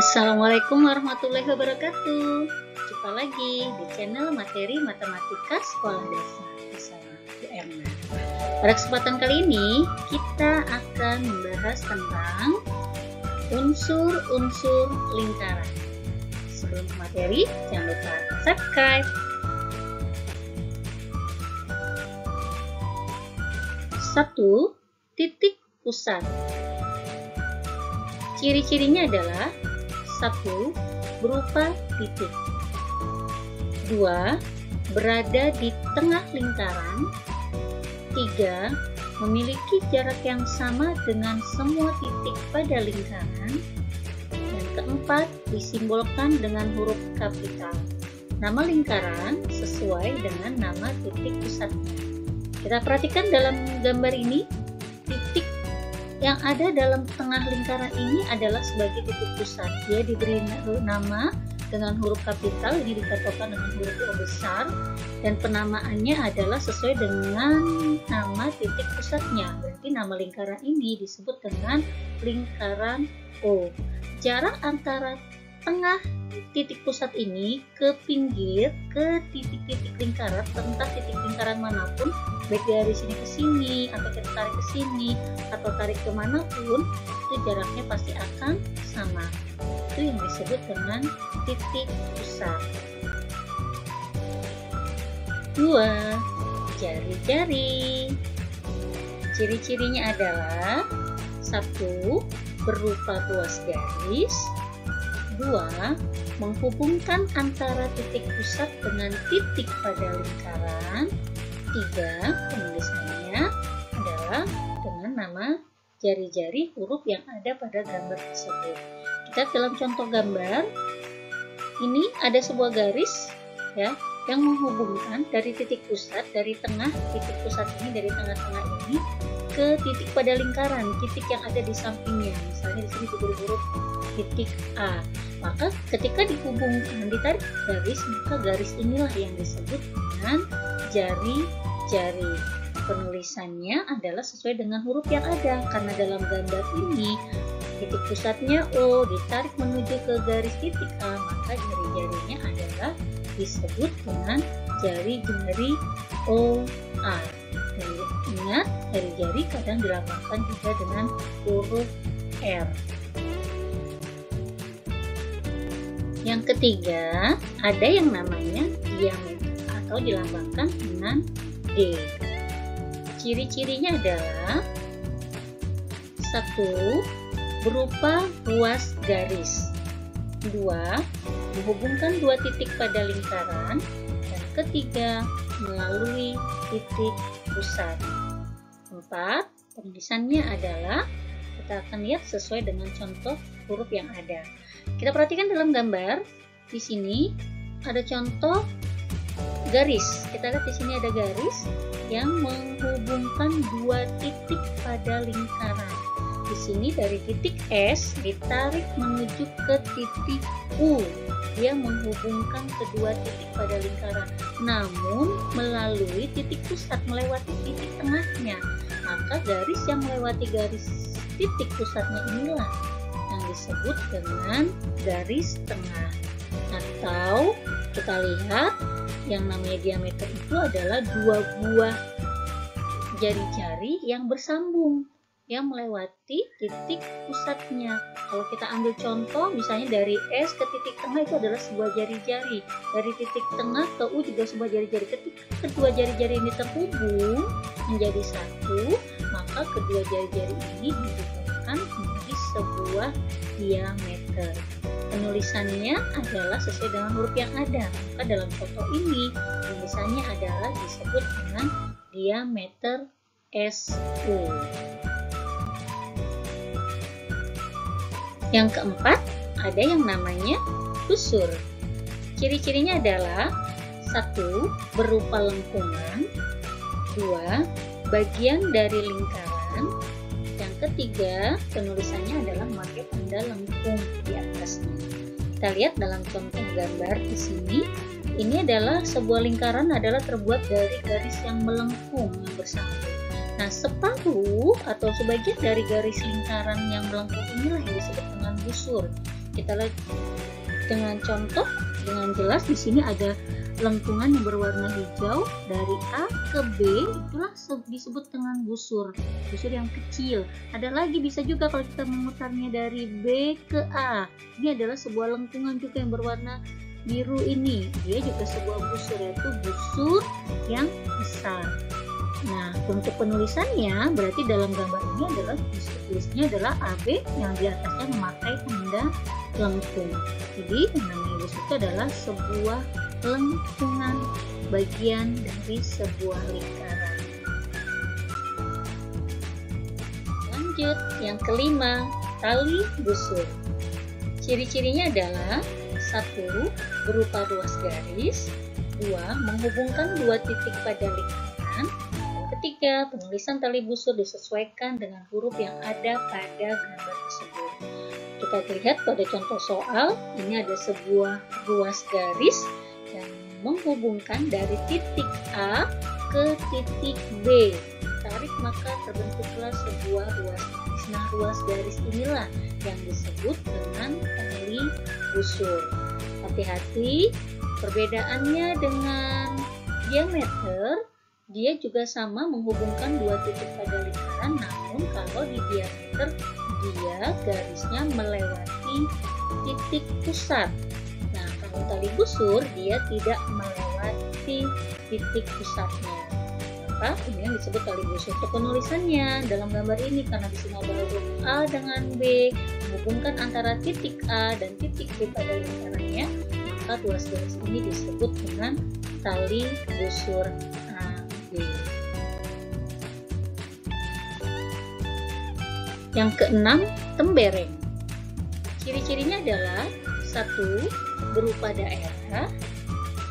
Assalamualaikum warahmatullahi wabarakatuh. Jumpa lagi di channel materi matematika sekolah dasar bersama Bu Erna. Pada kesempatan kali ini kita akan membahas tentang unsur-unsur lingkaran. Sebelum ke materi, jangan lupa subscribe. Satu, titik pusat. Ciri-cirinya adalah 1. Berupa titik. 2. Berada di tengah lingkaran. 3. Memiliki jarak yang sama dengan semua titik pada lingkaran. Dan keempat, disimbolkan dengan huruf kapital. Nama lingkaran sesuai dengan nama titik pusatnya. Kita perhatikan dalam gambar ini, titik yang ada dalam tengah lingkaran ini adalah sebagai titik pusat. Dia diberi nama dengan huruf kapital, ini dikatakan dengan huruf O besar, dan penamaannya adalah sesuai dengan nama titik pusatnya. Berarti nama lingkaran ini disebut dengan lingkaran O. Jarak antara tengah titik pusat ini ke pinggir, ke titik-titik lingkaran, entah titik lingkaran manapun, baik dari sini ke sini, atau kita tarik ke sini, atau tarik kemanapun, itu jaraknya pasti akan sama. Itu yang disebut dengan titik pusat. 2. Jari-jari. Ciri-cirinya adalah 1. Berupa ruas garis. 2. Menghubungkan antara titik pusat dengan titik pada lingkaran. 3. Penulisannya adalah dengan nama jari-jari huruf yang ada pada gambar tersebut. Kita dalam contoh gambar ini ada sebuah garis ya yang menghubungkan dari titik pusat, dari tengah titik pusat ini, dari tengah-tengah ini ke titik pada lingkaran, titik yang ada di sampingnya. Misalnya di sini diberi huruf titik A. Maka ketika dihubungkan, ditarik garis, maka garis inilah yang disebut dengan jari-jari. Penulisannya adalah sesuai dengan huruf yang ada, karena dalam gambar ini titik pusatnya O, ditarik menuju ke garis titik A, maka jari-jarinya adalah disebut dengan jari-jari OA. Dan ingat, jari-jari kadang dilambangkan juga dengan huruf R. Yang ketiga, ada yang namanya diameter atau dilambangkan dengan D. Ciri-cirinya adalah 1. Berupa ruas garis. 2. Menghubungkan dua titik pada lingkaran. Dan ketiga, melalui titik pusat. 4. Penulisannya adalah, kita akan lihat sesuai dengan contoh huruf yang ada. Kita perhatikan dalam gambar, di sini ada contoh garis. Kita lihat di sini ada garis yang menghubungkan dua titik pada lingkaran. Di sini dari titik S ditarik menuju ke titik U. Dia menghubungkan kedua titik pada lingkaran, namun melalui titik pusat, melewati titik tengahnya. Maka garis yang melewati garis titik pusatnya inilah yang disebut dengan garis tengah. Atau kita lihat yang namanya diameter itu adalah dua buah jari-jari yang bersambung, yang melewati titik pusatnya. Kalau kita ambil contoh, misalnya dari S ke titik tengah itu adalah sebuah jari-jari. Dari titik tengah ke U juga sebuah jari-jari. Ketika kedua jari-jari ini terhubung menjadi satu, maka kedua jari-jari ini dihubungkan menjadi sebuah diameter. Penulisannya adalah sesuai dengan huruf yang ada. Maka dalam contoh ini, tulisannya adalah disebut dengan diameter SU. Yang keempat, ada yang namanya busur. Ciri-cirinya adalah 1. Berupa lengkungan. 2. Bagian dari lingkaran. Yang ketiga, penulisannya adalah memakai tanda lengkung di atasnya. Kita lihat dalam contoh gambar di sini. Ini adalah sebuah lingkaran adalah terbuat dari garis yang melengkung yang bersambung. Nah, separuh atau sebagian dari garis lingkaran yang melengkung inilah yang disebut dengan busur. Kita lihat dengan contoh, dengan jelas di sini ada lengkungan yang berwarna hijau dari A ke B, itulah disebut dengan busur yang kecil. Ada lagi bisa juga kalau kita memutarnya dari B ke A, ini adalah sebuah lengkungan juga yang berwarna biru ini, dia juga sebuah busur, yaitu busur yang besar. Nah, untuk penulisannya berarti dalam gambar ini adalah tulisnya adalah AB yang di atasnya memakai tanda lengkung. Jadi yang namanya busur itu adalah sebuah lengkungan bagian dari sebuah lingkaran. Lanjut, yang kelima, tali busur. Ciri-cirinya adalah 1. Berupa ruas garis. 2. Menghubungkan 2 titik pada lingkaran. Dan ketiga, penulisan tali busur disesuaikan dengan huruf yang ada pada gambar tersebut. Kita lihat pada contoh soal, ini ada sebuah ruas garis yang menghubungkan dari titik A ke titik B. Tarik maka terbentuklah sebuah ruas garis. Nah, ruas garis inilah yang disebut dengan tali busur. Hati-hati, perbedaannya dengan diameter, dia juga sama menghubungkan 2 titik pada lingkaran, namun kalau di diameter dia garisnya melewati titik pusat. Nah, kalau tali busur dia tidak melewati titik pusatnya. Maka ini yang disebut tali busur. Untuk penulisannya dalam gambar ini, karena di sini ada huruf A dengan B menghubungkan antara titik A dan titik B pada lingkarannya, maka ruas garis ini disebut dengan tali busur AB. Yang keenam, tembereng. Ciri-cirinya adalah 1. Berupa daerah.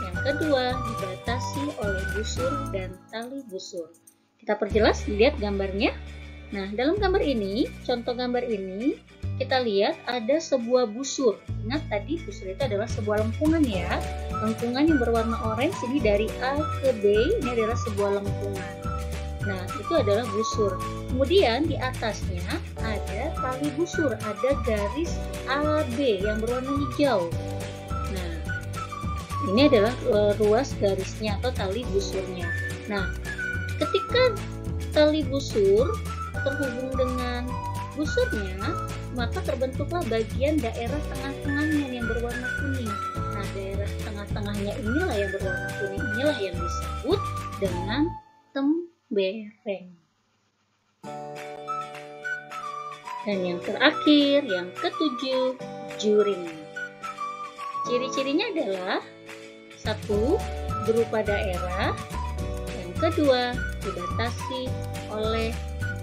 Yang kedua, dibatasi oleh busur dan tali busur. Kita perjelas, lihat gambarnya. Nah, dalam gambar ini, contoh gambar ini, kita lihat ada sebuah busur. Ingat tadi busur itu adalah sebuah lengkungan ya. Lengkungan yang berwarna orange ini dari A ke B, ini adalah sebuah lengkungan. Nah, itu adalah busur. Kemudian di atasnya ada tali busur, ada garis AB yang berwarna hijau. Nah, ini adalah ruas garisnya atau tali busurnya. Nah, ketika tali busur terhubung dengan busurnya, maka terbentuklah bagian daerah tengah-tengahnya yang berwarna kuning. Nah, daerah tengah-tengahnya inilah yang berwarna kuning, inilah yang disebut dengan tembereng. Dan yang terakhir, yang ketujuh, juring. Ciri-cirinya adalah 1. Berupa daerah. Yang kedua, dibatasi oleh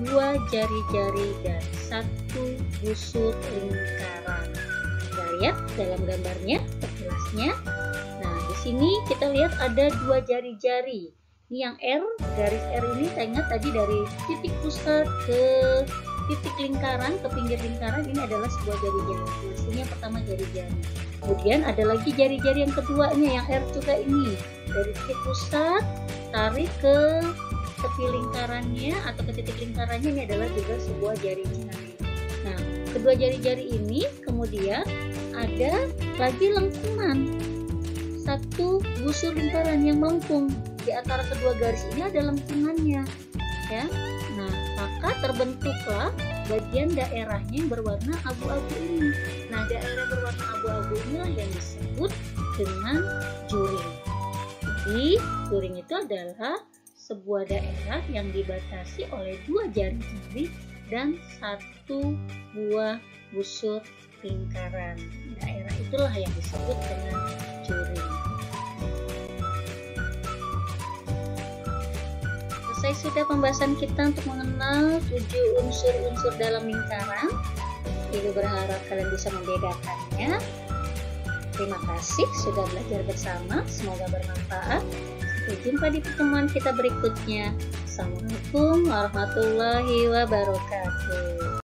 2 jari-jari dan 1 busur lingkaran. Kita lihat dalam gambarnya, perjelasnya. Nah, di sini kita lihat ada 2 jari-jari. Ini yang R, garis R ini saya ingat tadi dari titik pusat ke titik lingkaran, ke pinggir lingkaran, ini adalah sebuah jari-jari. Ini yang pertama jari-jari. Kemudian ada lagi jari-jari yang keduanya, yang R juga ini. Dari titik pusat, tarik ke tepi lingkarannya atau ke titik lingkarannya, ini adalah juga sebuah jari-jari. Nah, kedua jari-jari ini kemudian ada lagi lengkungan. 1 busur lingkaran yang melengkung. Di antara kedua garis ini ada lengkungannya. Ya. Nah, maka terbentuklah bagian daerahnya yang berwarna abu-abu ini. Nah, daerah berwarna abu-abu inilah yang disebut dengan juring. Jadi, juring itu adalah sebuah daerah yang dibatasi oleh 2 jari-jari dan 1 buah busur lingkaran. Daerah itulah yang disebut dengan juring. Selesai sudah pembahasan kita untuk mengenal 7 unsur-unsur dalam lingkaran. Ibu berharap kalian bisa membedakannya. Terima kasih sudah belajar bersama, semoga bermanfaat. Sampai jumpa di pertemuan kita berikutnya. Assalamualaikum warahmatullahi wabarakatuh.